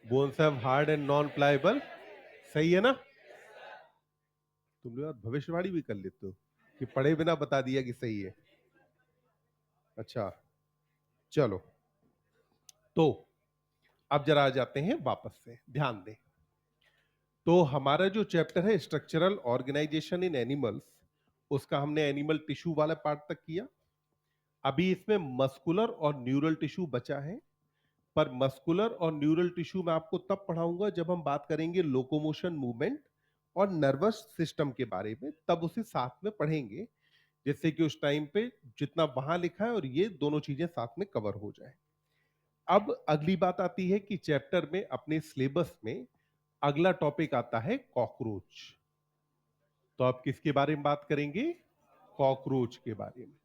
Bones have hard and non pliable, सही है ना? तुम लोग भविष्यवाणी भी कर लेते हो कि पढ़े बिना बता दिया कि सही है। अच्छा, चलो तो अब जरा आ जाते हैं वापस से, ध्यान दें। तो हमारा जो चैप्टर है स्ट्रक्चरल ऑर्गेनाइजेशन इन एनिमल्स, उसका हमने एनिमल टिश्यू वाला पार्ट तक किया। अभी इसमें मस्कुलर और न्यूरल टिश्यू बचा है, पर मस्कुलर और न्यूरल टिश्यू मैं आपको तब पढ़ाऊंगा जब हम बात करेंगे लोकोमोशन, मूवमेंट और नर्वस सिस्टम के बारे में, तब उसे साथ में पढ़ेंगे, जिससे कि उस टाइम पे जितना वहां लिखा है और ये दोनों चीजें साथ में कवर हो जाए। अब अगली बात आती है कि चैप्टर में अपने सिलेबस में अगला टॉपिक आता है कॉकरोच। तो आप किसके बारे में बात करेंगे? कॉकरोच के बारे में।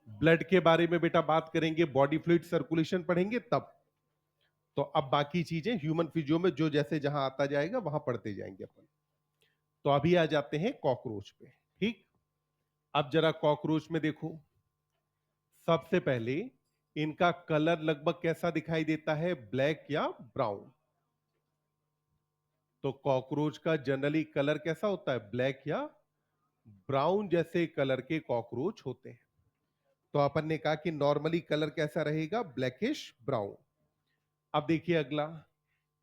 ब्लड के बारे में बेटा बात करेंगे, बॉडी फ्लूइड सर्कुलेशन पढ़ेंगे तब। तो अब बाकी चीजें ह्यूमन फिजियो में जो जैसे जहां आता जाएगा वहां पढ़ते जाएंगे अपन। तो अभी आ जाते हैं कॉकरोच पे। ठीक, अब जरा कॉकरोच में देखो, सबसे पहले इनका कलर लगभग कैसा दिखाई देता है? ब्लैक या ब्राउन? तो कॉकरोच का जनरली कलर कैसा होता है? ब्लैक या ब्राउन जैसे कलर के कॉकरोच होते हैं। तो अपन ने कहा कि नॉर्मली कलर कैसा रहेगा? Blackish brown. अब देखिए अगला,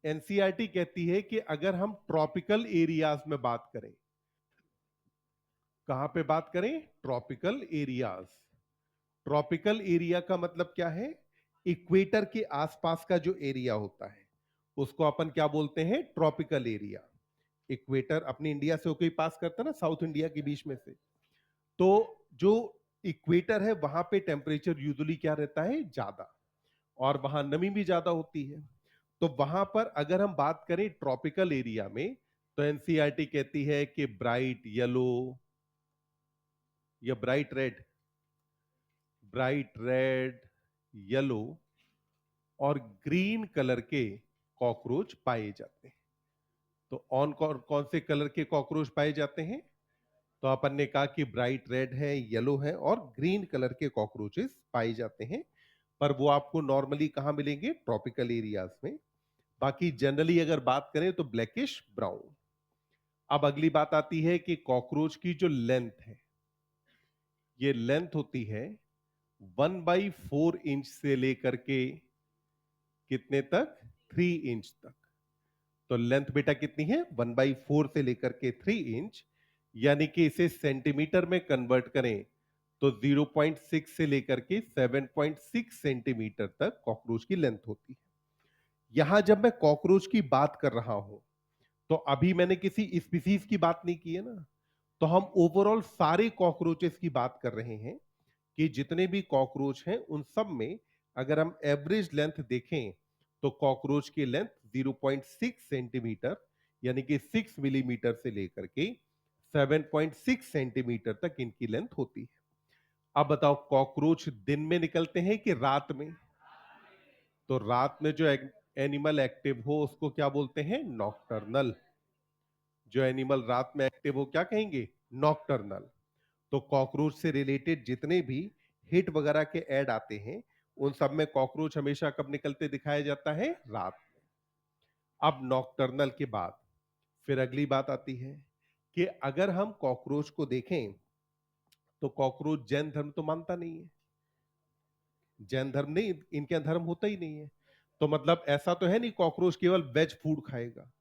एनसीईआरटी कहती है कि अगर हम ट्रॉपिकल एरियाज में बात करें, कहां पे बात करें? Tropical areas. ट्रॉपिकल एरिया का मतलब क्या है? इक्वेटर के आसपास का जो एरिया होता है उसको अपन क्या बोलते हैं? Tropical area. इक्वेटर अपनी इंडिया से होकर पास करता है ना, साउथ इंडिया के बीच में से। तो जो इक्वेटर है वहां पे टेम्परेचर यूजुअली क्या रहता है? ज्यादा, और वहां नमी भी ज्यादा होती है। तो वहां पर अगर हम बात करें ट्रॉपिकल एरिया में, तो एनसीईआरटी कहती है कि ब्राइट येलो या ब्राइट रेड, येलो और ग्रीन कलर के कॉकरोच पाए जाते हैं। तो कौन कौन से कलर के कॉकरोच पाए जाते हैं? तो अपन ने कहा कि ब्राइट रेड है, येलो है और ग्रीन कलर के कॉकरोचेस पाए जाते हैं। पर वो आपको नॉर्मली कहां मिलेंगे? ट्रॉपिकल एरियाज में। बाकी जनरली अगर बात करें तो ब्लैकिश ब्राउन। अब अगली बात आती है कि कॉकरोच की जो लेंथ है, ये लेंथ होती है 1/4 इंच से लेकर के कितने तक? 3 इंच तक। तो लेंथ बेटा कितनी है? 1/4 से लेकर के 3 इंच, यानी कि इसे सेंटीमीटर में कन्वर्ट करें तो 0.6 से लेकर के 7.6 सेंटीमीटर तक कॉकरोच की लेंथ होती है। यहां जब मैं कॉकरोच की बात कर रहा हूं, तो अभी मैंने किसी स्पीसीज की बात नहीं की है ना, तो हम ओवरऑल सारे कॉकरोचेस की बात कर रहे हैं कि जितने भी कॉकरोच हैं उन सब में अगर हम एवरेज लेंथ देखें तो कॉकरोच की लेंथ 0.6 सेंटीमीटर, यानी कि 6 मिलीमीटर से लेकर के 7.6 सेंटीमीटर तक इनकी लेंथ होती है। अब बताओ, कॉकरोच दिन में निकलते हैं कि रात में? तो रात में जो एनिमल एक्टिव हो उसको क्या बोलते हैं? नॉकटर्नल। जो एनिमल रात में एक्टिव हो क्या कहेंगे? नॉकटर्नल। तो कॉकरोच से रिलेटेड जितने भी हिट वगैरह के ऐड आते हैं उन सब में कॉकरोच हमेशा कब निकलते दिखाया जाता है? रात में। अब नॉकटर्नल के बाद फिर अगली बात आती है कि अगर हम कॉकरोच को देखें तो कॉकरोच जैन धर्म तो मानता नहीं है। जैन धर्म नहीं, इनके यहाँ धर्म होता ही नहीं है। तो मतलब ऐसा तो है नहीं कॉकरोच केवल वेज फूड खाएगा।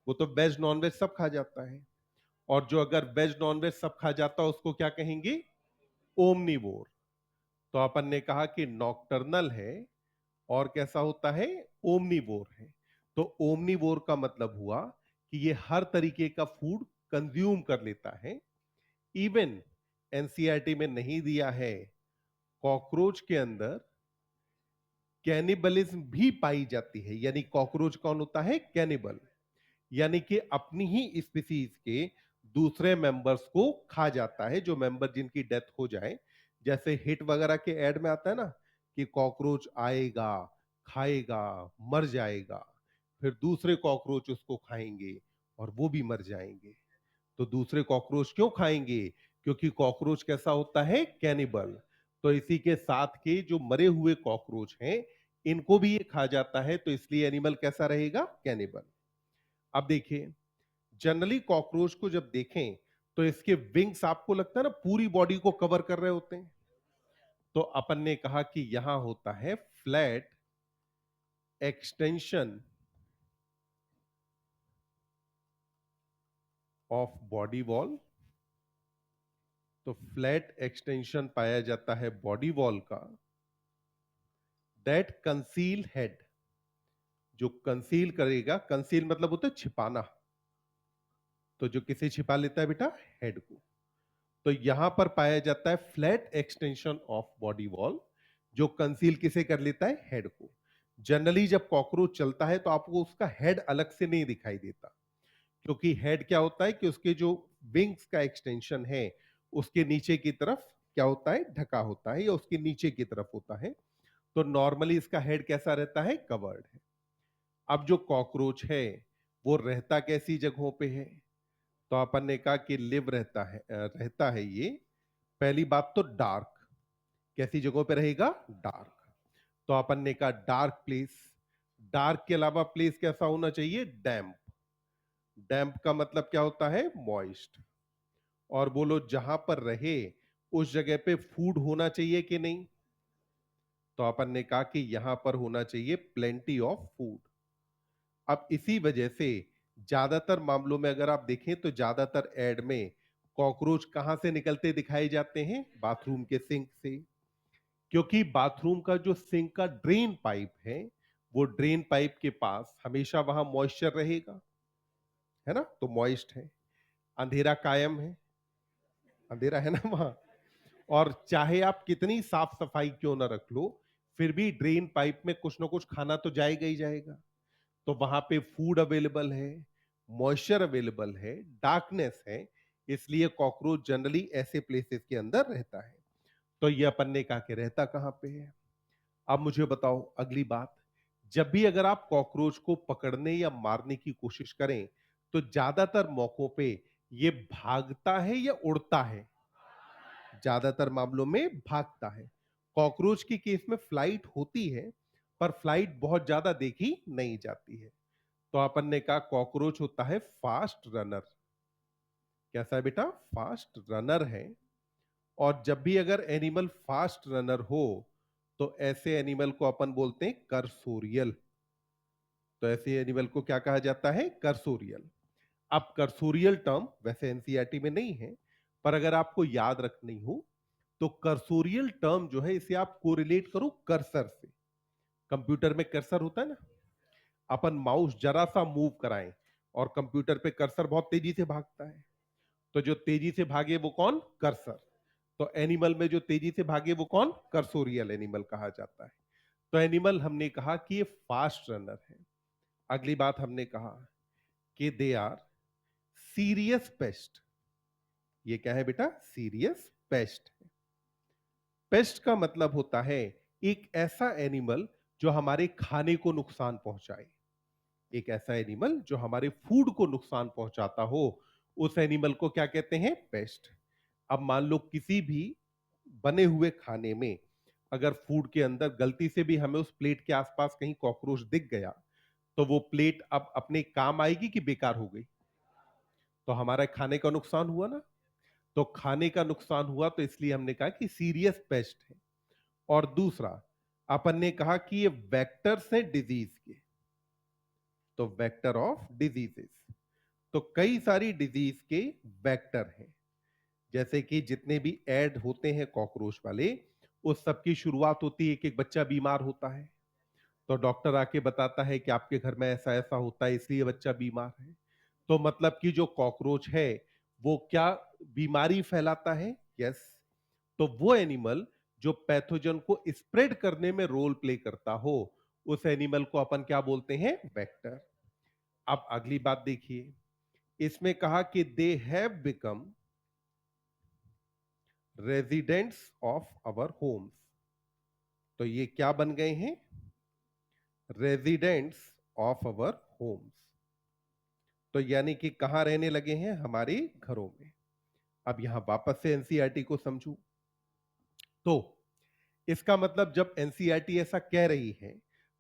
वो तो वेज नॉनवेज सब खा जाता है। और जो अगर वेज नॉनवेज सब खा जाता है उसको क्या कहेंगे? ओमनीवोर। तो अपन ने कहा कि नॉकटर्नल है और कैसा होता है? ओमनीवोर है। तो ओमनीवोर का मतलब हुआ कि ये हर तरीके का फूड कंज्यूम कर लेता है। इवन एनसीईआरटी में नहीं दिया है, कॉकरोच के अंदर कैनिबलिज्म भी पाई जाती है। यानी कॉकरोच कौन होता है? कैनिबल। यानी कि अपनी ही स्पीसीज के दूसरे मेंबर्स को खा जाता है, जो मेंबर जिनकी डेथ हो जाए। जैसे हिट वगैरह के ऐड में आता है ना कि कॉकरोच आएगा, खाएगा, मर जाएगा, फिर दूसरे कॉकरोच उसको खाएंगे और वो भी मर जाएंगे। तो दूसरे कॉकरोच क्यों खाएंगे? क्योंकि कॉकरोच कैसा होता है? कैनिबल। तो इसी के साथ के जो मरे हुए कॉकरोच हैं, इनको भी ये खा जाता है, तो इसलिए एनिमल कैसा रहेगा? कैनिबल। अब देखिए, जनरली कॉकरोच को जब देखें तो इसके विंग्स आपको लगता है ना पूरी बॉडी को कवर कर रहे होते हैं। तो अपन ने कहा कि यहां होता है flat extension of body wall. तो फ्लैट एक्सटेंशन पाया जाता है बॉडी वॉल का, दैट कंसील हेड, जो कंसील करेगा, कंसील मतलब होता है छिपाना, तो जो किसे छिपा लेता है बेटा? हेड को। तो यहां पर पाया जाता है flat extension of body wall, जो कंसील किसे कर लेता है? हेड को। जनरली जब कॉकरोच चलता है तो आपको उसका हेड अलग से नहीं दिखाई देता, क्योंकि हेड क्या होता है कि उसके जो विंग्स का एक्सटेंशन है उसके नीचे की तरफ क्या होता है? ढका होता है, या उसके नीचे की तरफ होता है। तो नॉर्मली इसका हेड कैसा रहता है? कवर्ड है। अब जो कॉकरोच है वो रहता कैसी जगहों पे है? तो अपन ने कहा कि लिव रहता है ये, पहली बात तो डार्क। कैसी जगहों पे रहेगा? डार्क। तो अपन ने कहा डार्क प्लेस। डार्क के अलावा प्लेस कैसा होना चाहिए? डैम्प। डैम्प का मतलब क्या होता है? मॉइस्ट। और बोलो जहां पर रहे उस जगह पे फूड होना चाहिए कि नहीं? तो अपन ने कहा कि यहां पर होना चाहिए प्लेंटी ऑफ फूड। अब इसी वजह से ज्यादातर मामलों में अगर आप देखें तो ज्यादातर एड में कॉकरोच कहां से निकलते दिखाए जाते हैं? बाथरूम के सिंक से। क्योंकि बाथरूम का जो सिंक का ड्रेन पाइप है, वो ड्रेन पाइप के पास हमेशा वहां मॉइस्चर रहेगा, है ना? तो मॉइस्ट है। अंधेरा कायम है, अंधेरा है ना वहां। और चाहे आप कितनी साफ सफाई क्यों ना रख लो, फिर भी ड्रेन पाइप में कुछ ना कुछ खाना तो जाएगा ही जाएगा। तो वहां पे फूड अवेलेबल है, मॉइस्चर अवेलेबल है, डार्कनेस है, इसलिए कॉकरोच जनरली ऐसे प्लेसेस के अंदर रहता है। तो ये अपन ने कहा कि रहता कहां पे है। अब मुझे बताओ अगली बात, जब भी अगर आप कॉकरोच को पकड़ने या मारने की कोशिश करें तो ज्यादातर मौकों पे ये भागता है या उड़ता है? ज्यादातर मामलों में भागता है। कॉकरोच की केस में फ्लाइट होती है, पर फ्लाइट बहुत ज्यादा देखी नहीं जाती है। तो अपन ने कहा कॉकरोच होता है फास्ट रनर। कैसा है बेटा? फास्ट रनर है। और जब भी अगर एनिमल फास्ट रनर हो तो ऐसे एनिमल को अपन बोलते हैं कर्सोरियल। तो ऐसे एनिमल को क्या कहा जाता है? कर्सोरियल। अब कर्सोरियल टर्म वैसे एनसीईआरटी में नहीं है, पर अगर आपको याद रखनी हो तो कर्सोरियल टर्म जो है इसे आप कोरिलेट करो कर्सर से। कंप्यूटर में कर्सर होता है ना, अपन माउस जरा सा मूव कराएं और कंप्यूटर पे कर्सर बहुत तेजी से भागता है। तो जो तेजी से भागे वो कौन? कर्सर। तो एनिमल में जो तेजी से भागे वो कौन? कर्सोरियल एनिमल कहा जाता है। तो एनिमल हमने कहा कि ये फास्ट रनर है। अगली बात हमने कहा कि दे आर सीरियस पेस्ट। ये क्या है बेटा? Serious paste. पेस्ट का मतलब होता है एक ऐसा एनिमल जो हमारे खाने को नुकसान पहुंचाए। एक ऐसा एनिमल जो हमारे फूड को नुकसान पहुंचाता हो, उस एनिमल को क्या कहते हैं? पेस्ट। अब मान लो किसी भी बने हुए खाने में अगर फूड के अंदर गलती से भी हमें उस प्लेट के आसपास कहीं कॉकरोच दिख गया, तो वो प्लेट अब अपने काम आएगी कि बेकार हो गई? तो हमारा खाने का नुकसान हुआ ना। तो खाने का नुकसान हुआ, तो इसलिए हमने कहा कि सीरियस पेस्ट है। और दूसरा, अपन ने कहा कि ये वेक्टर्स हैं डिजीज के। तो वेक्टर ऑफ डिजीजेस, तो कई सारी डिजीज के वेक्टर हैं। जैसे कि जितने भी ऐड होते हैं कॉकरोच वाले, उस सब की शुरुआत होती है कि एक बच्चा बीमार होता है, तो डॉक्टर आके बताता है कि आपके घर में ऐसा ऐसा होता है इसलिए बच्चा बीमार है। तो मतलब कि जो कॉकरोच है वो क्या बीमारी फैलाता है? यस। तो वो एनिमल जो पैथोजन को स्प्रेड करने में रोल प्ले करता हो, उस एनिमल को अपन क्या बोलते हैं? वेक्टर। अब अगली बात देखिए, इसमें कहा कि they have become residents of our homes. तो ये क्या बन गए हैं? Residents of our homes. तो यानी कि कहां रहने लगे हैं? हमारे घरों में। अब यहां वापस से एनसीईआरटी को समझू तो इसका मतलब जब एनसीईआरटी ऐसा कह रही है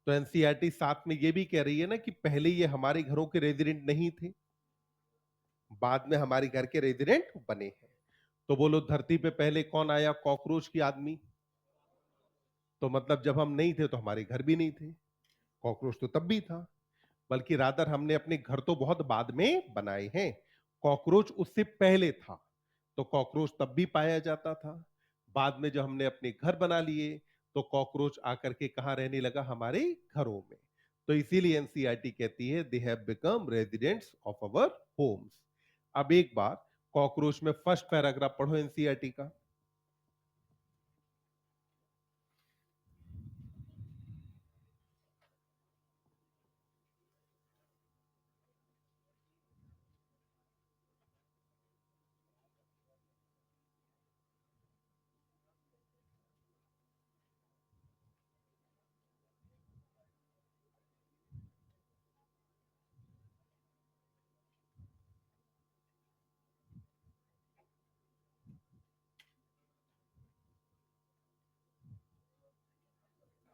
तो एनसीईआरटी साथ में ये भी कह रही है ना कि पहले ये हमारे घरों के रेजिडेंट नहीं थे, बाद में हमारे घर के रेजिडेंट बने हैं। तो बोलो धरती पे पहले कौन आया? कॉकरोच की आदमी। तो मतलब जब हम नहीं थे तो हमारे घर भी नहीं थे, कॉकरोच तो तब भी था। बल्कि रादर हमने अपने घर तो बहुत बाद में बनाए हैं, कॉकरोच उससे पहले था। तो कॉकरोच तब भी पाया जाता था। बाद में जब हमने अपने घर बना लिए तो कॉकरोच आकर के कहां रहने लगा? हमारे घरों में। तो इसीलिए एनसीईआरटी कहती है दे have become residents of our Holmes. अब एक बार कॉकरोच में फर्स्ट पैराग्राफ पढ़ो एनसीईआरटी का।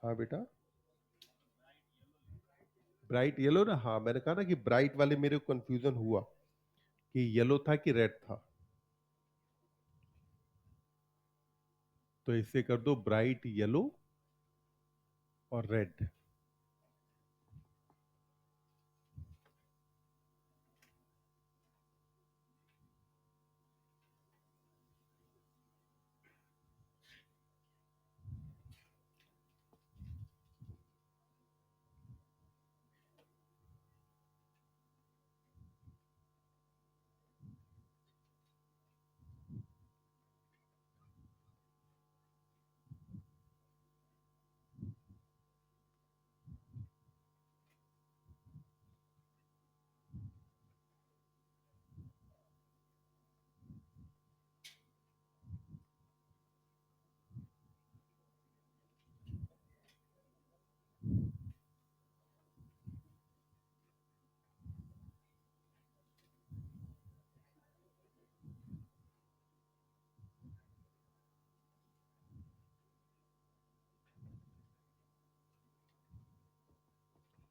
हाँ बेटा, ब्राइट येलो ना, हाँ मैंने कहा ना कि ब्राइट वाले मेरे को कंफ्यूजन हुआ कि येलो था कि रेड था। तो इसे कर दो ब्राइट येलो और रेड।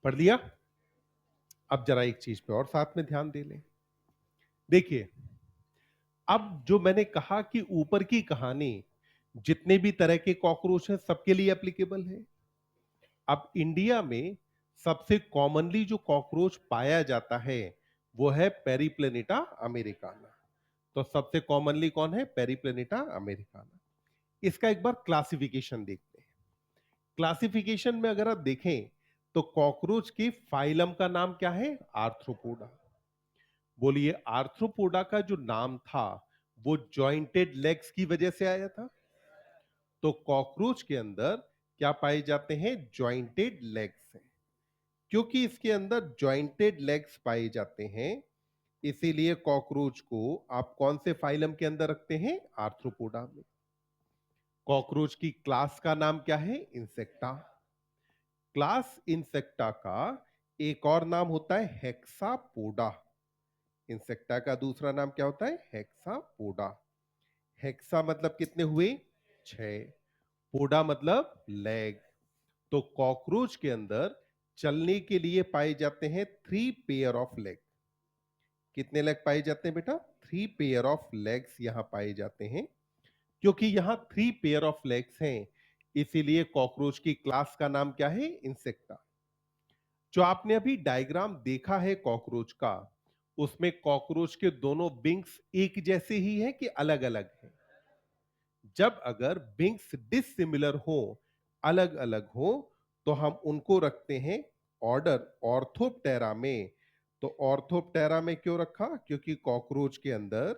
पढ़ लिया? अब जरा एक चीज पे और साथ में ध्यान दे लें। देखिए, अब जो मैंने कहा कि ऊपर की कहानी जितने भी तरह के कॉकरोच हैं सबके लिए एप्लीकेबल है। अब इंडिया में सबसे कॉमनली जो कॉकरोच पाया जाता है वो है पेरिप्लेनेटा अमेरिकाना। तो सबसे कॉमनली कौन है? पेरिप्लेनेटा अमेरिकाना। इसका एक बार क्लासिफिकेशन देखते हैं। क्लासिफिकेशन में अगर आप देखें तो कॉकरोच के फाइलम का नाम क्या है? आर्थ्रोपोडा। बोलिए, आर्थ्रोपोडा का जो नाम था वो जॉइंटेड लेग्स की वजह से आया था। तो कॉकरोच के अंदर क्या पाए जाते हैं? जॉइंटेड लेग्स हैं। क्योंकि इसके अंदर जॉइंटेड लेग्स पाए जाते हैं इसीलिए कॉकरोच को आप कौन से फाइलम के अंदर रखते हैं? आर्थ्रोपोडा में। कॉकरोच की क्लास का नाम क्या है? इंसेक्टा। क्लास इंसेक्टा का एक और नाम होता है हेक्सापोडा। इंसेक्टा का दूसरा नाम क्या होता है? हेक्सापोडा। हेक्सा मतलब कितने हुए? 6। पोडा मतलब लेग। तो कॉकरोच के अंदर चलने के लिए पाए जाते हैं 3 पेयर ऑफ लेग। कितने लेग पाए जाते हैं बेटा? 3 पेयर ऑफ लेग्स यहां पाए जाते हैं। क्योंकि यहां 3 पेयर ऑफ लेग्स हैं इसीलिए कॉकरोच की क्लास का नाम क्या है? इंसेक्टा। जो आपने अभी डायग्राम देखा है कॉकरोच का, उसमें कॉकरोच के दोनों विंग्स एक जैसे ही हैं कि अलग अलग हैं? जब अगर विंग्स डिसिमिलर हो, अलग अलग हो, तो हम उनको रखते हैं ऑर्डर ऑर्थोप्टेरा में। तो ऑर्थोप्टेरा में क्यों रखा? क्योंकि कॉकरोच के अंदर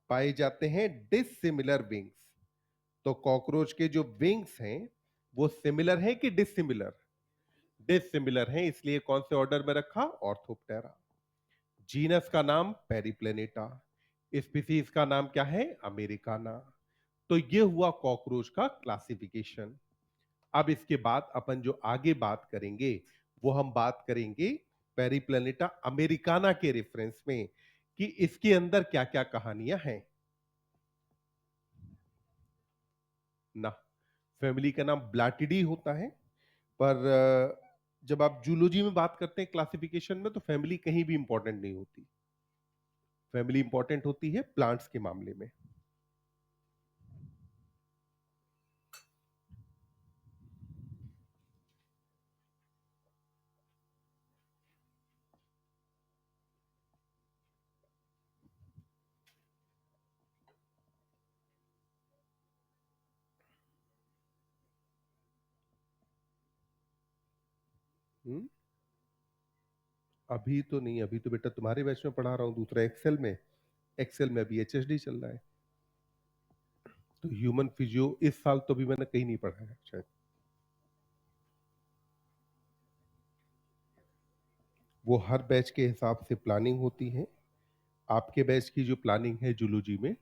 पाए जाते हैं डिसिमिलर विंग्स। तो कॉकरोच के जो विंग्स हैं वो सिमिलर हैं कि डिसिमिलर? डिसिमिलर हैं, इसलिए कौन से ऑर्डर में रखा? ऑर्थोप्टेरा। जीनस का नाम पेरिप्लेनेटा, स्पीसीज का नाम क्या है? अमेरिकाना। तो ये हुआ कॉकरोच का क्लासिफिकेशन। अब इसके बाद अपन जो आगे बात करेंगे वो हम बात करेंगे पेरिप्लैनेटा अमेरिकाना के रेफरेंस में कि इसके अंदर क्या क्या कहानियां हैं ना। फैमिली का नाम ब्लाटिडी होता है, पर जब आप जूलॉजी में बात करते हैं क्लासिफिकेशन में, तो फैमिली कहीं भी इंपॉर्टेंट नहीं होती। फैमिली इंपॉर्टेंट होती है प्लांट्स के मामले में। हम्म, अभी तो नहीं, अभी तो बेटा तुम्हारे बैच में पढ़ा रहा हूं, दूसरा एक्सेल में। एक्सेल में अभी एचएसडी चल रहा है, तो ह्यूमन फिजियो इस साल तो भी मैंने कहीं नहीं पढ़ा है शायद। वो हर बैच के हिसाब से प्लानिंग होती है। आपके बैच की जो प्लानिंग है जूलॉजी में,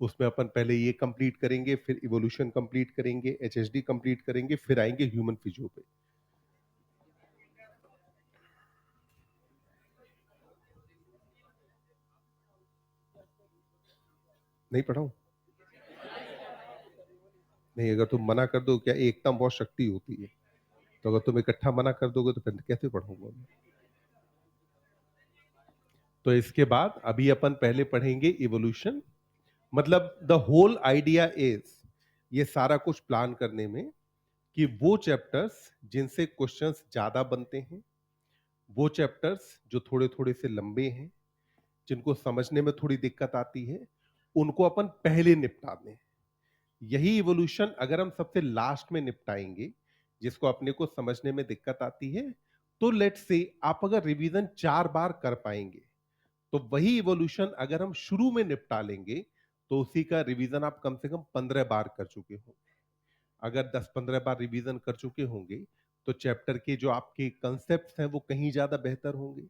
उसमें अपन पहले ये कंप्लीट करेंगे, फिर इवोल्यूशन कंप्लीट करेंगे, एचएसडी कंप्लीट करेंगे, फिर आएंगे ह्यूमन फिजियो पे। नहीं पढ़ा हूं? नहीं, अगर तुम मना कर दो, क्या एकता बहुत शक्ति होती है, तो अगर तुम इकट्ठा मना कर दोगे तो फिर कैसे पढ़ूंगा मैं? तो इसके बाद अभी अपन पहले पढ़ेंगे इवोल्यूशन। मतलब द होल आइडिया इज, ये सारा कुछ प्लान करने में, कि वो चैप्टर्स जिनसे क्वेश्चंस ज्यादा बनते हैं, वो चैप्टर्स जो थोड़े थोड़े से लंबे हैं, जिनको समझने में थोड़ी दिक्कत आती है, उनको अपन पहले निपटा दें। यही इवोल्यूशन अगर हम सबसे लास्ट में निपटाएंगे, जिसको अपने को समझने में दिक्कत आती है, तो लेट्स से आप अगर रिवीजन 4 बार कर पाएंगे, तो वही इवोल्यूशन अगर हम शुरू में निपटा लेंगे, तो उसी का रिवीजन आप कम से कम 15 बार कर चुके होंगे। अगर 10-15 बार रिवीजन कर चुके होंगे, तो चैप्टर के जो आपके कंसेप्ट हैं वो कहीं ज्यादा बेहतर होंगे।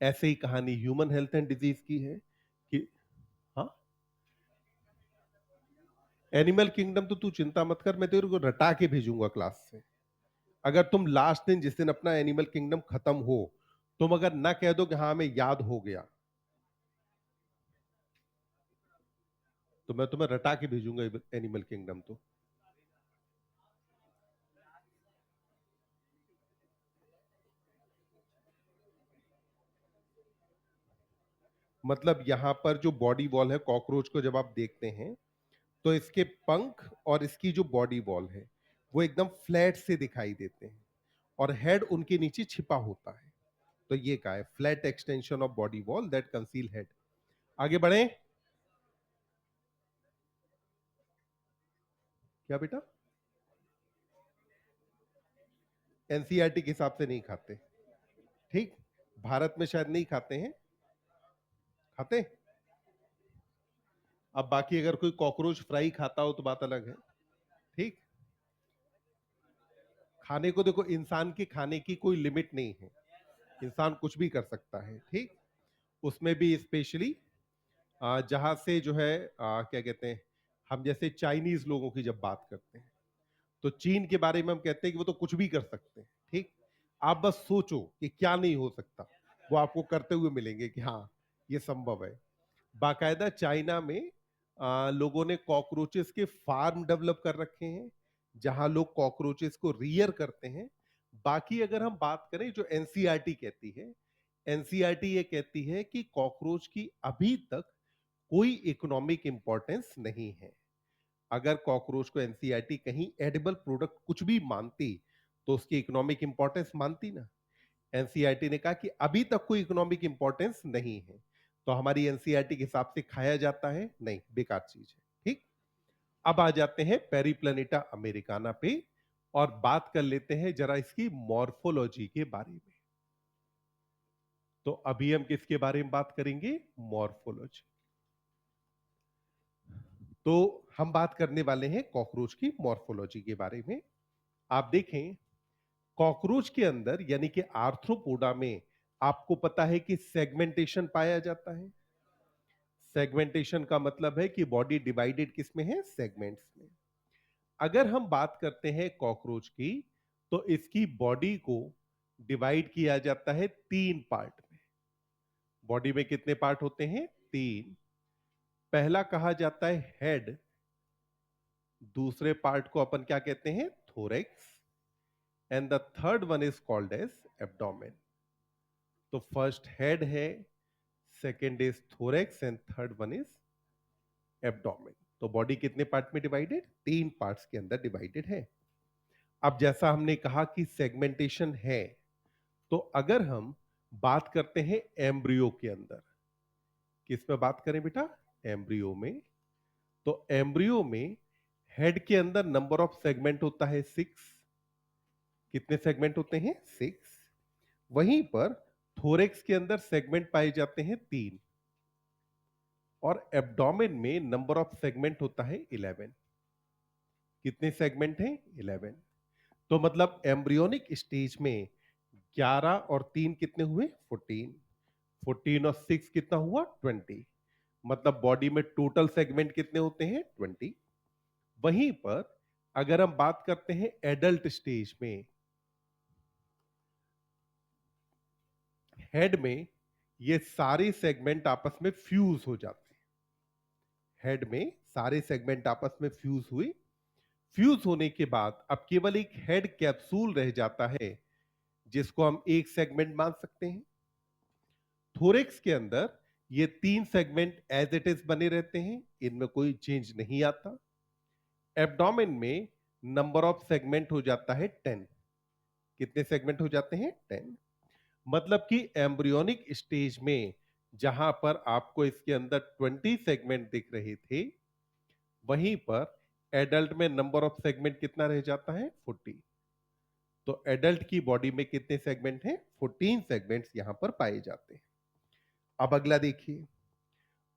ऐसे ही कहानी ह्यूमन हेल्थ एंड डिजीज की है कि, हाँ, एनिमल किंगडम तो तू चिंता मत कर, मैं तेरे को रटा के भेजूंगा क्लास से। अगर तुम लास्ट दिन, जिस दिन अपना एनिमल किंगडम खत्म हो, तुम अगर ना कह दो कि हाँ हमें याद हो गया, तो मैं तुम्हें रटा के भेजूंगा एनिमल किंगडम। तो मतलब यहां पर जो बॉडी वॉल है कॉकरोच को जब आप देखते हैं, तो इसके पंख और इसकी जो बॉडी वॉल है, वो एकदम फ्लैट से दिखाई देते हैं, और हेड उनके नीचे छिपा होता है। तो ये क्या है? Flat extension of body wall that conceal head. आगे बढ़े। क्या बेटा? एनसीईआरटी के हिसाब से नहीं खाते, ठीक। भारत में शायद नहीं खाते हैं, खाते। अब बाकी अगर कोई कॉकरोच फ्राई खाता हो तो बात अलग है, ठीक। खाने को देखो, इंसान के खाने की कोई लिमिट नहीं है, इंसान कुछ भी कर सकता है, ठीक। उसमें भी स्पेशली जहां से जो है क्या कहते हैं, हम जैसे चाइनीज लोगों की जब बात करते हैं, तो चीन के बारे में हम कहते हैं कि वो तो कुछ भी कर सकते हैं, ठीक। आप बस सोचो कि क्या नहीं हो सकता, वो आपको करते हुए मिलेंगे कि हाँ ये संभव है। बाकायदा चाइना में लोगों ने कॉकरोचेस के फार्म डेवलप कर रखे हैं, जहां लोग कॉकरोचेस को रियर करते हैं। बाकी अगर हम बात करें, जो एनसीईआरटी कहती है, एनसीईआरटी ये कहती है कि कॉकरोच की अभी तक कोई इकोनॉमिक इंपॉर्टेंस नहीं है। अगर कॉकरोच को एनसीईआरटी कहीं एडिबल प्रोडक्ट कुछ भी मानती, तो उसकी इकोनॉमिक इंपॉर्टेंस मानती ना। एनसीईआरटी ने कहा कि अभी तक कोई इकोनॉमिक इंपॉर्टेंस नहीं है, तो हमारी एनसीईआरटी के हिसाब से खाया जाता है नहीं, बेकार चीज है, ठीक। अब आ जाते हैं पेरिप्लैनेटा अमेरिकाना पे, और बात कर लेते हैं जरा इसकी मॉर्फोलॉजी के बारे में। तो अभी हम किसके बारे में बात करेंगे? मॉर्फोलॉजी। तो हम बात करने वाले हैं कॉकरोच की मॉर्फोलॉजी के बारे में। आप देखें, कॉकरोच के अंदर यानी कि आर्थ्रोपोडा में, आपको पता है कि सेगमेंटेशन पाया जाता है। सेगमेंटेशन का मतलब है कि बॉडी डिवाइडेड किस में है? सेगमेंट्स में। अगर हम बात करते हैं कॉकरोच की, तो इसकी बॉडी को डिवाइड किया जाता है 3 पार्ट में। बॉडी में कितने पार्ट होते हैं? 3। पहला कहा जाता है हेड, दूसरे पार्ट को अपन क्या कहते हैं? Thorax, and the third one is called as abdomen. तो फर्स्ट हेड है, second is thorax and third one is abdomen. तो बॉडी कितने पार्ट में डिवाइडेड? 3 पार्ट्स के अंदर डिवाइडेड है। अब जैसा हमने कहा कि सेगमेंटेशन है, तो अगर हम बात करते हैं एम्ब्रियो के अंदर, किस में बात करें बेटा? एम्ब्रियो में। तो एम्ब्रियो में हेड के अंदर नंबर ऑफ सेगमेंट होता है 6। कितने सेगमेंट होते हैं? 6। वहीं पर थोरेक्स के अंदर सेगमेंट पाए जाते हैं 3, और एब्डोमेन में नंबर ऑफ सेगमेंट होता है 11। कितने सेगमेंट हैं? 11। तो मतलब एम्ब्रियोनिक स्टेज में 11 और 3 कितने हुए? 14। 14 और 6 कितना हुआ? 20। मतलब बॉडी में टोटल सेगमेंट कितने होते हैं? 20। वहीं पर अगर हम बात करते हैं एडल्ट स्टेज में, हेड में ये सारे सेगमेंट आपस में फ्यूज हो जाते हैं। हेड में सारे सेगमेंट आपस में फ्यूज हुए। फ्यूज होने के बाद अब केवल एक हेड कैप्सूल रह जाता है, जिसको हम एक सेगमेंट मान सकते हैं। थोरेक्स के अंदर ये 3 सेगमेंट एज इट इज बने रहते हैं, इनमें कोई चेंज नहीं आता। एब्डोमेन में नंबर ऑफ सेगमेंट हो जाता है 10। कितने सेगमेंट हो जाते हैं? 10। मतलब कि एम्ब्रियोनिक स्टेज में जहां पर आपको इसके अंदर 20 सेगमेंट दिख रहे थे, वहीं पर एडल्ट में नंबर ऑफ सेगमेंट कितना रह जाता है? 40। तो एडल्ट की बॉडी में कितने सेगमेंट हैं? 14 सेगमेंट्स यहां पर पाए जाते हैं। अब अगला देखिए,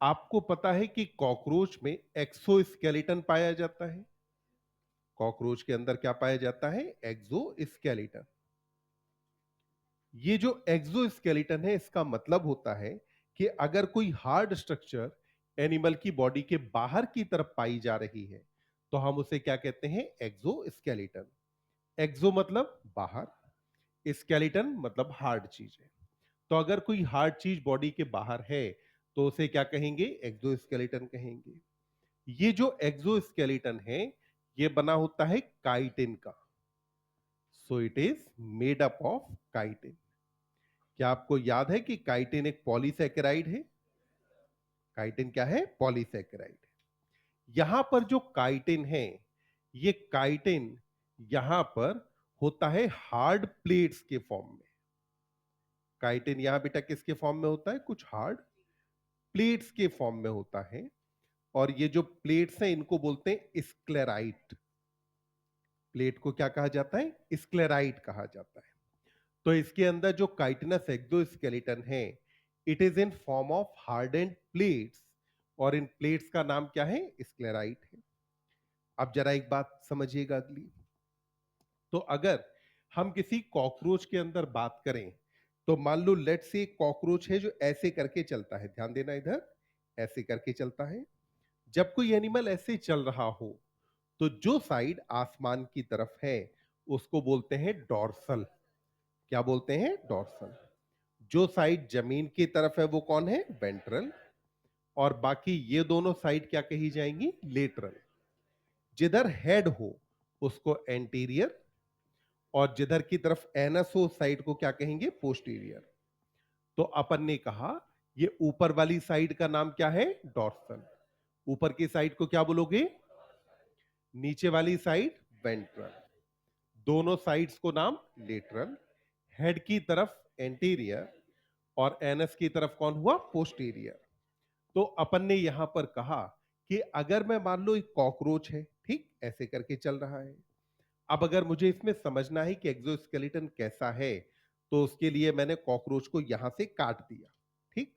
आपको पता है कि कॉकरोच में एक्सोस्केलेटन पाया जाता है। कॉकरोच के अंदर क्या पाया जाता है? एक्सोस्केलेटन। ये जो एक्सोस्केलेटन है, इसका मतलब होता है कि अगर कोई हार्ड स्ट्रक्चर एनिमल की बॉडी के बाहर की तरफ पाई जा रही है, तो हम उसे क्या कहते हैं? एक्सोस्केलेटन। एक्सो मतलब बाहर, स्केलेटन मतलब हार्ड चीज है। तो अगर कोई हार्ड चीज बॉडी के बाहर है, तो उसे क्या कहेंगे? एक्सोस्केलेटन कहेंगे। ये जो एक्सोस्केलेटन है, ये बना होता है काइटिन का। So it is made up of chitin. क्या आपको याद है कि काइटिन एक पॉलीसैकेराइड है? काइटिन क्या है? पॉलीसैकेराइड। यहां पर जो काइटिन है, ये काइटिन यहां पर होता है हार्ड प्लेट्स के फॉर्म में। काइटिन यहां बेटा किसके फॉर्म में होता है? कुछ हार्ड प्लेट्स के फॉर्म में होता है। और ये जो प्लेट्स हैं, इनको बोलते हैं स्क्लेराइट। प्लेट को क्या कहा जाता है? स्क्लेराइट कहा जाता है। तो इसके अंदर जो काइटिनस एक्सोस्केलेटन है, it is in form of hardened plates, और इन प्लेट्स का नाम क्या है? स्क्लेराइट है। अब जरा एक बात समझिएगा अगली। तो अगर हम किसी कॉकरोच के अंदर बात करें, तो मान लो लेट से एक कॉकरोच है जो ऐसे करके चलता है। ध्यान देना, इधर ऐसे करके चलता है। जब कोई एनिमल ऐसे चल रहा हो, तो जो साइड आसमान की तरफ है, उसको बोलते हैं डॉर्सल। क्या बोलते हैं? डॉर्सल। जो साइड जमीन की तरफ है, वो कौन है? वेंट्रल। और बाकी ये दोनों साइड क्या कही जाएंगी? लेटरल। जिधर हेड हो उसको एंटीरियर, और जिधर की तरफ एनस हो साइड को क्या कहेंगे? पोस्टीरियर। तो अपन ने कहा ये ऊपर वाली साइड का नाम क्या है? डॉर्सल। ऊपर की साइड को क्या बोलोगे? नीचे वाली साइड वेंट्रल। दोनों साइड्स को नाम लेटरल। हेड की तरफ एंटीरियर, और एनस की तरफ कौन हुआ? पोस्टीरियर। तो अपन ने यहां पर कहा कि अगर मैं मान लो एक कॉकरोच है, ठीक ऐसे करके चल रहा है। अब अगर मुझे इसमें समझना है कि एक्सोस्केलेटन कैसा है, तो उसके लिए मैंने कॉकरोच को यहां से काट दिया। ठीक,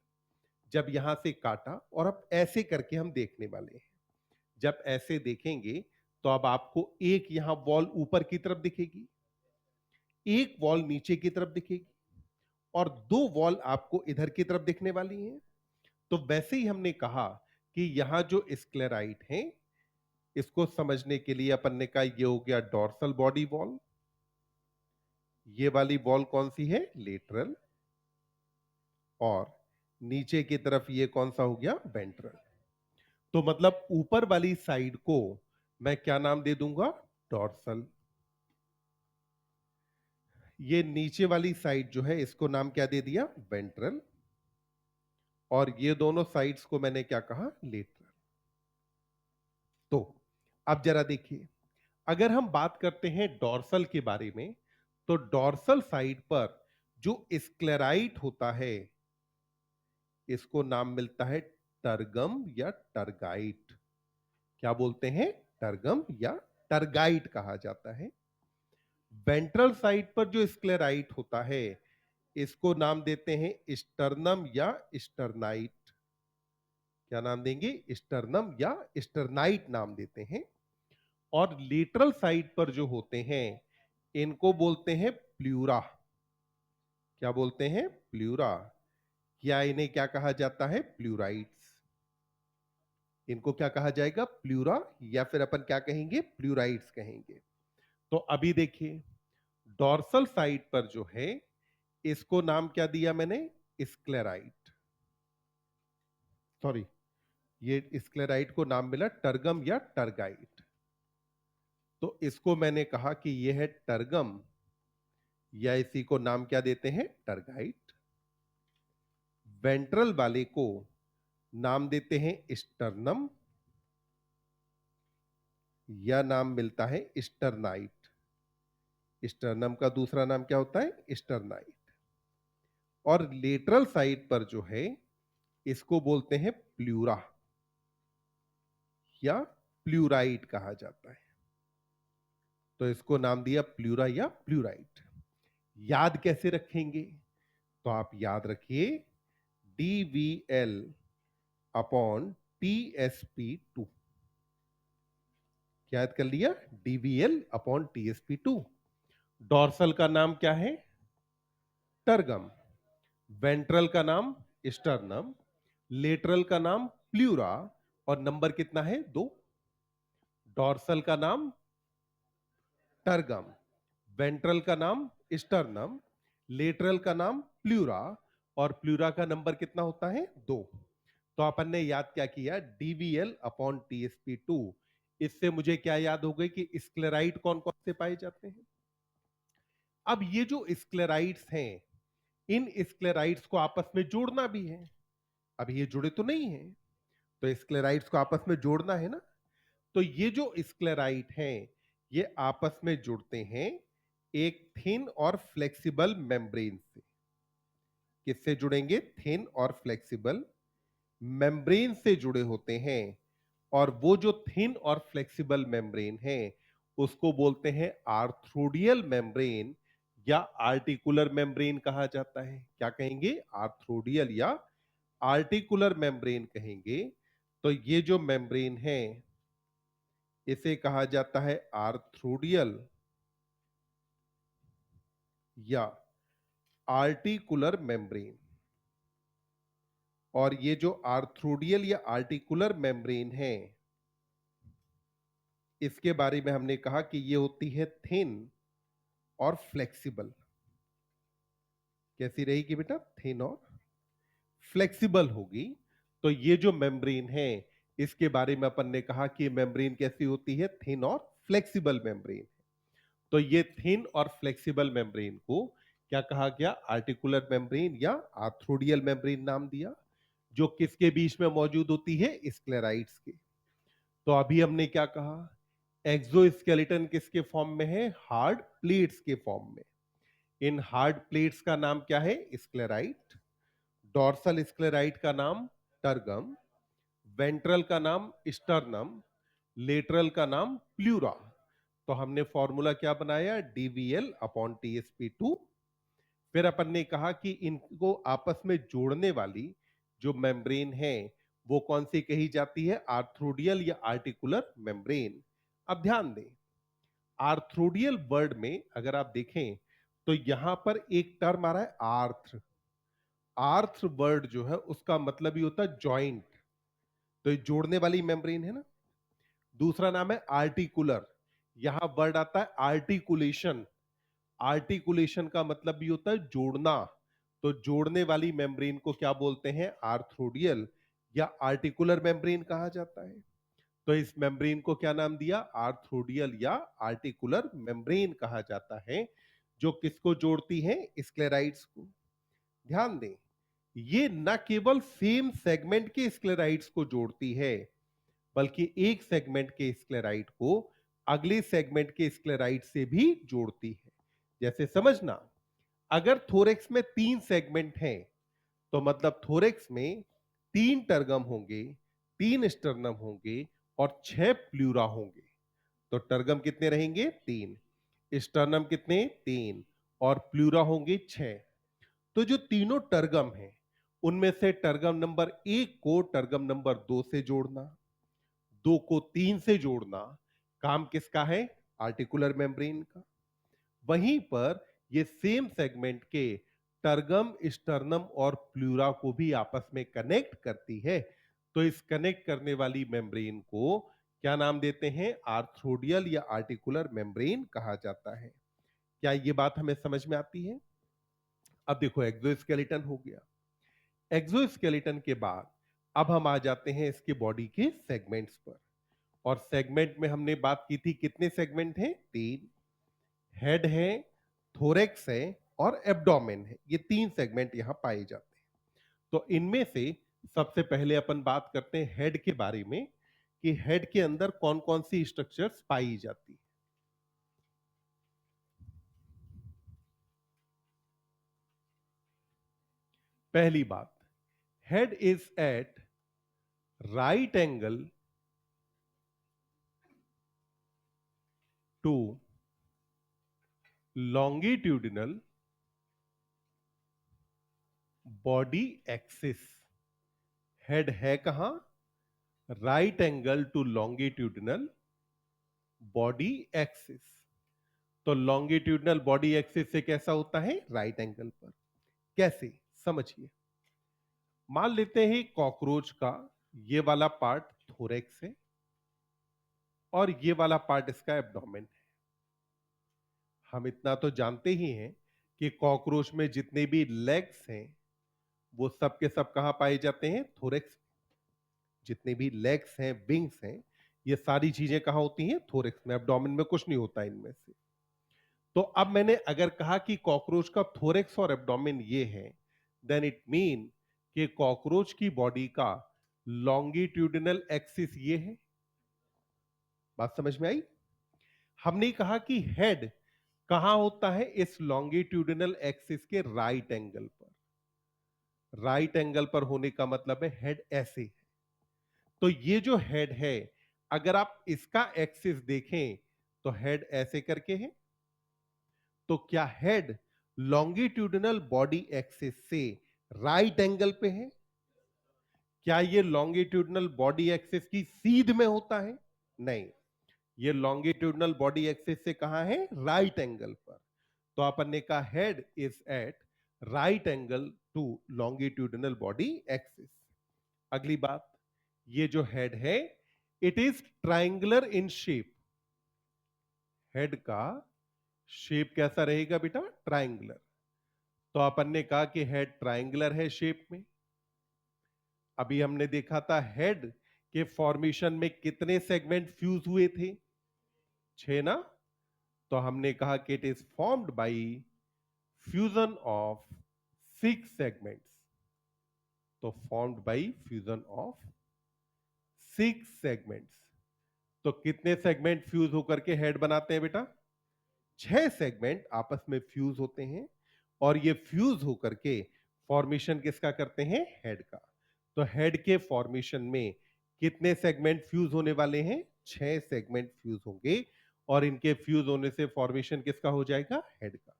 जब यहां से काटा, और अब ऐसे करके हम देखने वाले हैं। जब ऐसे देखेंगे, तो अब आपको एक यहां वॉल ऊपर की तरफ दिखेगी, एक वॉल नीचे की तरफ दिखेगी, और दो वॉल आपको इधर की तरफ दिखने वाली हैं। तो वैसे ही हमने कहा कि यहां जो स्क्लेराइट है, इसको समझने के लिए अपन ने कहा ये हो गया डॉर्सल बॉडी वॉल, ये वाली वॉल कौन सी है? लेटरल। और नीचे की तरफ ये कौन सा हो गया? वेंट्रल। तो मतलब ऊपर वाली साइड को मैं क्या नाम दे दूंगा? डॉर्सल। ये नीचे वाली साइड जो है इसको नाम क्या दे दिया? वेंट्रल। और ये दोनों साइड्स को मैंने क्या कहा? लेटरल। तो अब जरा देखिए, अगर हम बात करते हैं डॉर्सल के बारे में, तो डॉर्सल साइड पर जो स्क्लेराइट होता है इसको नाम मिलता है टर्गम या टर्गाइट। क्या बोलते हैं? टर्गम या टर्गाइट कहा जाता है। वेंट्रल साइड पर जो स्क्लेराइट होता है इसको नाम देते हैं स्टर्नम या स्टर्नाइट। क्या नाम देंगे? स्टर्नम या स्टर्नाइट नाम देते हैं। और लेटरल साइड पर जो होते हैं इनको बोलते हैं प्लूरा। क्या बोलते हैं? प्लूरा। या इन्हें क्या कहा जाता है? प्लूराइड्स। इनको क्या कहा जाएगा? प्लूरा, या फिर अपन क्या कहेंगे? प्लूराइड्स कहेंगे। तो अभी देखिए, डॉर्सल साइड पर जो है इसको नाम क्या दिया मैंने? स्क्लेराइट। सॉरी, ये स्क्लेराइट को नाम मिला टर्गम या टर्गाइट। तो इसको मैंने कहा कि ये है टर्गम, या इसी को नाम क्या देते हैं? टर्गाइट। वेंट्रल वाले को नाम देते हैं स्टर्नम, या नाम मिलता है स्टर्नाइट। स्टर्नम का दूसरा नाम क्या होता है? स्टर्नाइट। और लेटरल साइड पर जो है इसको बोलते हैं प्लूरा, या प्लूराइट कहा जाता है। तो इसको नाम दिया प्लूरा या प्लूराइट। याद कैसे रखेंगे? तो आप याद रखिए DVL अपॉन TsP2। क्या याद कर लिया? DVL upon TsP2। डॉर्सल का नाम क्या है? टर्गम। वेंट्रल का नाम स्टर्नम। लेटरल का नाम प्लूरा। और नंबर कितना है? 2। डॉर्सल का नाम टर्गम, वेंट्रल का नाम स्टर्नम, लेटरल का नाम प्लूरा, और प्लूरा का नंबर कितना होता है? 2। तो अपन ने याद क्या किया? DVL upon TsP2। इससे मुझे क्या याद हो गई? कि स्क्लेराइट कौन कौन से पाए जाते हैं। अब ये जो स्क्लेराइट्स हैं, इन स्क्लेराइट्स को आपस में जोड़ना भी है। अब ये जुड़े तो नहीं है, तो स्क्लेराइट्स को आपस में जोड़ना है ना। तो ये जो स्क्लेराइट हैं ये आपस में जुड़ते हैं एक थिन और फ्लेक्सिबल मेम्ब्रेन से। किससे जुड़ेंगे? थिन और फ्लेक्सिबल मेम्ब्रेन से जुड़े होते हैं। और वो जो थिन और फ्लेक्सिबल मेम्ब्रेन है उसको बोलते हैं आर्थ्रोडियल मेम्ब्रेन या आर्टिकुलर मेम्ब्रेन कहा जाता है। क्या कहेंगे? आर्थ्रोडियल या आर्टिकुलर मेम्ब्रेन कहेंगे। तो ये जो मेम्ब्रेन है इसे कहा जाता है आर्थ्रोडियल या आर्टिकुलर मेम्ब्रेन। और ये जो आर्थ्रोडियल या आर्टिकुलर मेम्ब्रेन है इसके बारे में हमने कहा कि ये होती है थिन और फ्लेक्सिबल। कैसी रहेगी बेटा? थिन और फ्लेक्सिबल होगी। तो ये जो मेम्ब्रेन है इसके बारे में अपन ने कहा कि मेम्ब्रेन कैसी होती है? थिन और फ्लेक्सिबल मेम्ब्रेन। तो ये थिन और फ्लेक्सिबल मेम्ब्रेन को क्या कहा गया? आर्टिकुलर मेम्ब्रेन या आर्थ्रोडियल मेम्ब्रेन नाम दिया, जो किसके बीच में मौजूद होती है? स्क्लेराइट्स के। तो अभी हमने क्या कहा? एक्सोस्केलेटन किसके फॉर्म में है? हार्ड प्लेट्स के फॉर्म में। इन हार्ड प्लेट्स का नाम क्या है? स्क्लेराइट। डॉर्सल स्क्लेराइट का नाम टर्गम, वेंट्रल का नाम स्टर्नम, लेटरल का नाम प्लूरा। तो हमने फॉर्मूला क्या बनाया? DVL upon TsP2। फिर अपन ने कहा कि इनको आपस में जोड़ने वाली जो मेम्ब्रेन है वो कौन सी कही जाती है? आर्थ्रोडियल या आर्टिकुलर मेम्ब्रेन। अब ध्यान दें, आर्थ्रोडियल वर्ड में अगर आप देखें तो यहां पर एक टर्म आ रहा है आर्थ। आर्थ वर्ड जो है उसका मतलब ही होता है जॉइंट। तो ये जोड़ने वाली मेम्ब्रेन है ना। दूसरा नाम है आर्टिकुलर, यहां वर्ड आता है आर्टिकुलेशन। आर्टिकुलेशन का मतलब भी होता है जोड़ना, तो जोड़ने वाली मेम्ब्रेन को क्या बोलते हैं? आर्थ्रोडियल या आर्टिकुलर मेम्ब्रेन कहा जाता है। तो इस मेम्ब्रेन को क्या नाम दिया? आर्थ्रोडियल या आर्टिकुलर मेम्ब्रेन कहा जाता है, जो किसको जोड़ती है? स्क्लेराइड्स को। ध्यान दें, ये न केवल सेम सेगमेंट के स्क्लेराइड्स को जोड़ती है, बल्कि एक सेगमेंट के स्क्लेराइड को अगले सेगमेंट के स्क्लेराइड से भी जोड़ती है। जैसे समझना, अगर थोरेक्स में 3 सेगमेंट हैं, तो मतलब थोरेक्स में 3 टर्गम होंगे, 3 स्टर्नम होंगे और 6 प्लूरा होंगे। तो टर्गम कितने रहेंगे? 3। स्टर्नम कितने? 3। और प्लूरा होंगे 6। तो जो तीनों टर्गम हैं, उनमें से टर्गम नंबर 1 को टर्गम नंबर 2 से जोड़ना, 2 को 3 से जोड़ना, काम किसका है? आर्टिकुलर मेम्ब्रेन का। वहीं पर ये सेम सेगमेंट के टर्गम, स्टर्नम और प्लूरा को भी आपस में कनेक्ट करती है। तो इस कनेक्ट करने वाली मेम्ब्रेन को क्या नाम देते हैं? आर्थ्रोडियल या आर्टिकुलर मेम्ब्रेन कहा जाता है। क्या ये बात हमें समझ में आती है? अब देखो, एक्सोस्केलेटन हो गया। एक्सोस्केलेटन के बाद अब हम आ जाते हैं इसके बॉडी के सेगमेंट्स पर। और सेगमेंट में हमने बात की थी, कितने सेगमेंट हैं? 3। हेड है, थोरेक्स है और एब्डोमेन है। ये 3 सेगमेंट यहां पाए जाते हैं। तो इनमें से सबसे पहले अपन बात करते हैं हेड के बारे में, कि हेड के अंदर कौन कौन सी स्ट्रक्चर्स पाई जाती है। पहली बात, head is at right angle to longitudinal body axis. Head है कहां? Right angle to longitudinal body axis. तो लॉन्गिट्यूडिनल बॉडी एक्सिस से कैसा होता है? राइट एंगल पर। कैसे? समझिए। मान लेते हैं कॉकरोच का ये वाला पार्ट थोरेक्स है और ये वाला पार्ट इसका एब्डोमेन है। हम इतना तो जानते ही हैं कि कॉकरोच में जितने भी लेग्स हैं, वो सब के सब कहां पाए जाते हैं? थोरेक्स। जितने भी लेग्स हैं, विंग्स हैं, ये सारी चीजें कहां होती हैं? थोरेक्स में। एब्डोमेन में कुछ नहीं होता इनमें से। तो अब मैंने अगर कहा कि कॉकरोच का थोरेक्स और एब्डोमेन ये है, देन इट मीन कि कॉकरोच की बॉडी का लॉन्गिट्यूडिनल एक्सिस ये है। बात समझ में आई? हमने कहा कि हेड कहां होता है? इस लॉन्गिट्यूडिनल एक्सिस के राइट एंगल पर। राइट एंगल पर होने का मतलब है हेड ऐसे है। तो ये जो हेड है, अगर आप इसका एक्सिस देखें तो हेड ऐसे करके है। तो क्या हेड लॉन्गिट्यूडिनल बॉडी एक्सिस से राइट एंगल पे है? क्या ये लॉन्गिट्यूडिनल बॉडी एक्सिस की सीध में होता है? नहीं, ये लॉन्गिट्यूडिनल बॉडी एक्सिस से कहां है? राइट एंगल पर। तो अपन ने कहा head is at right angle to longitudinal body axis. अगली बात, ये जो हेड है, it is triangular in shape. Head का शेप कैसा रहेगा बेटा? ट्राइंगुलर। तो अपन ने कहा कि हेड ट्राइंगुलर है शेप में। अभी हमने देखा था हेड के फॉर्मेशन में कितने सेगमेंट फ्यूज हुए थे? 6 ना? तो हमने कहा कि it is formed by fusion of 6 segments. तो formed by fusion of 6 segments. तो कितने सेगमेंट फ्यूज होकर के हेड बनाते हैं बेटा? 6 सेगमेंट आपस में फ्यूज होते हैं और ये फ्यूज होकर के फॉर्मेशन किसका करते हैं? हेड का। तो हेड के फॉर्मेशन में कितने सेगमेंट फ्यूज होने वाले हैं? 6 सेगमेंट फ्यूज होंगे और इनके फ्यूज होने से फॉर्मेशन किसका हो जाएगा? हेड का।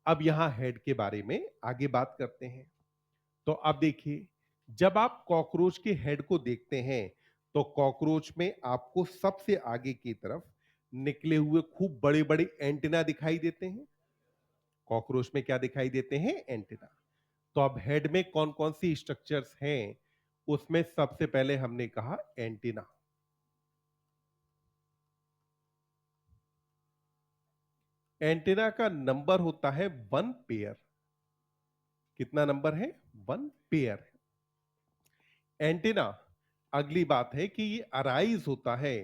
अब यहां हेड के बारे में आगे बात करते हैं। तो अब देखिए, जब आप कॉकरोच के हेड को देखते हैं, तो कॉकरोच में आपको सबसे आगे की तरफ निकले हुए खूब बड़े बड़े एंटेना दिखाई देते हैं। कॉकरोच में क्या दिखाई देते हैं? एंटेना। तो अब हेड में कौन कौन सी स्ट्रक्चर्स हैं? उसमें सबसे पहले हमने कहा एंटीना। एंटीना का नंबर होता है 1 पेयर। कितना नंबर है? 1 पेयर। एंटीना, अगली बात है कि ये अराइज होता है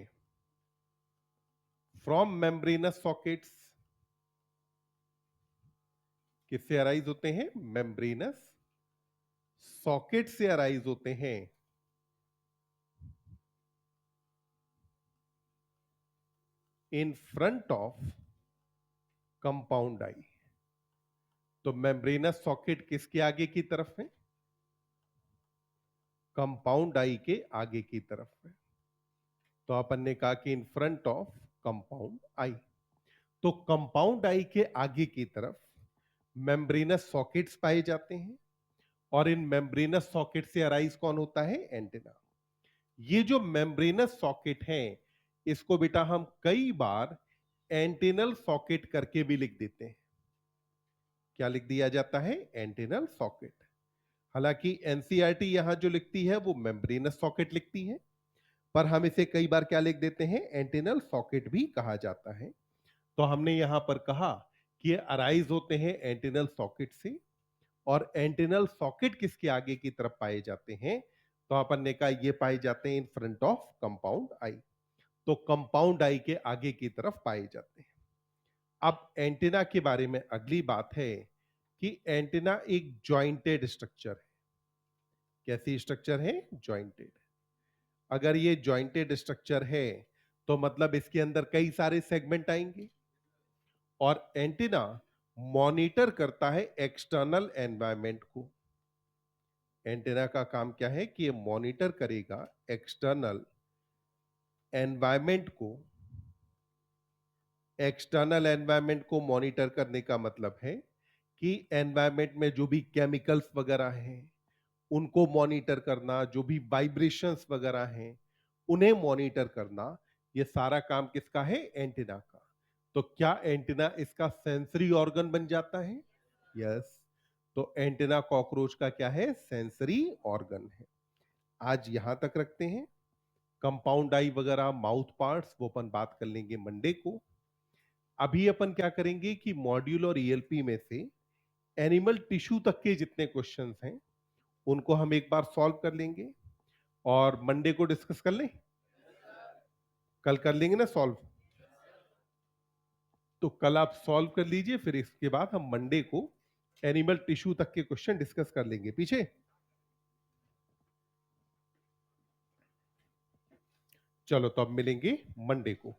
फ्रॉम मेम्ब्रेनस सॉकेट्स। किससे अराइज होते हैं? मेम्ब्रेनस सॉकेट से अराइज होते हैं। इन फ्रंट ऑफ कंपाउंड आई। तो मेम्ब्रेनस सॉकेट किसके आगे की तरफ है? कंपाउंड आई के आगे की तरफ है। तो अपन ने कहा कि इन फ्रंट ऑफ कंपाउंड आई। तो कंपाउंड आई के आगे की तरफ मेम्ब्रेनस सॉकेट्स पाए जाते हैं, और इन मेम्ब्रेनस सॉकेट से अराइज कौन होता है? एंटीना। ये जो मेम्ब्रेनस सॉकेट है, इसको बेटा हम कई बार एंटीनल सॉकेट करके भी लिख देते हैं। क्या लिख दिया जाता है? Antennal socket. हालांकि एनसीईआरटी यहां जो लिखती है वो मेम्ब्रेनस सॉकेट लिखती है, पर हम इसे कई बार क्या लिख देते हैं? एंटीनल सॉकेट भी कहा जाता है। तो हमने यहां पर कहा कि ये अराइज होते हैं एंटीनल सॉकेट से, और एंटीनल सॉकेट किसके आगे की तरफ पाए जाते हैं? तो अपन ने कहा ये पाए जाते हैं इन फ्रंट ऑफ कंपाउंड आई। तो कंपाउंड आई के आगे की तरफ पाए जाते हैं। अब एंटीना के बारे में अगली बात है कि एंटीना एक जॉइंटेड स्ट्रक्चर है। कैसी स्ट्रक्चर है? जॉइंटेड। अगर ये जॉइंटेड स्ट्रक्चर है तो मतलब इसके अंदर कई सारे सेगमेंट आएंगे, और एंटीना मॉनिटर करता है एक्सटर्नल एनवायरनमेंट को। एंटीना का काम क्या है? कि ये मॉनिटर करेगा एक्सटर्नल एनवायरनमेंट को। एक्सटर्नल एनवायरनमेंट को मॉनिटर करने का मतलब है कि एनवायरनमेंट में जो भी केमिकल्स वगैरह हैं उनको मॉनिटर करना, जो भी वाइब्रेशंस वगैरह हैं उन्हें मॉनिटर करना, ये सारा काम किसका है? एंटीना का। तो क्या एंटीना इसका सेंसरी ऑर्गन बन जाता है? यस। तो एंटीना कॉकरोच का क्या है? सेंसरी ऑर्गन है। आज यहां तक रखते हैं। कंपाउंड आई वगैरह, माउथ पार्ट्स, वो अपन बात कर लेंगे मंडे को। अभी अपन क्या करेंगे कि मॉड्यूल और ईएलपी में से एनिमल टिश्यू तक के जितने क्वेश्चंस हैं उनको हम एक बार सॉल्व कर लेंगे, और मंडे को डिस्कस कर लें। कल कर लेंगे ना सॉल्व? तो कल आप सॉल्व कर लीजिए, फिर इसके बाद हम मंडे को एनिमल टिश्यू तक के क्वेश्चन डिस्कस कर लेंगे। पीछे चलो, तो अब मिलेंगे मंडे को।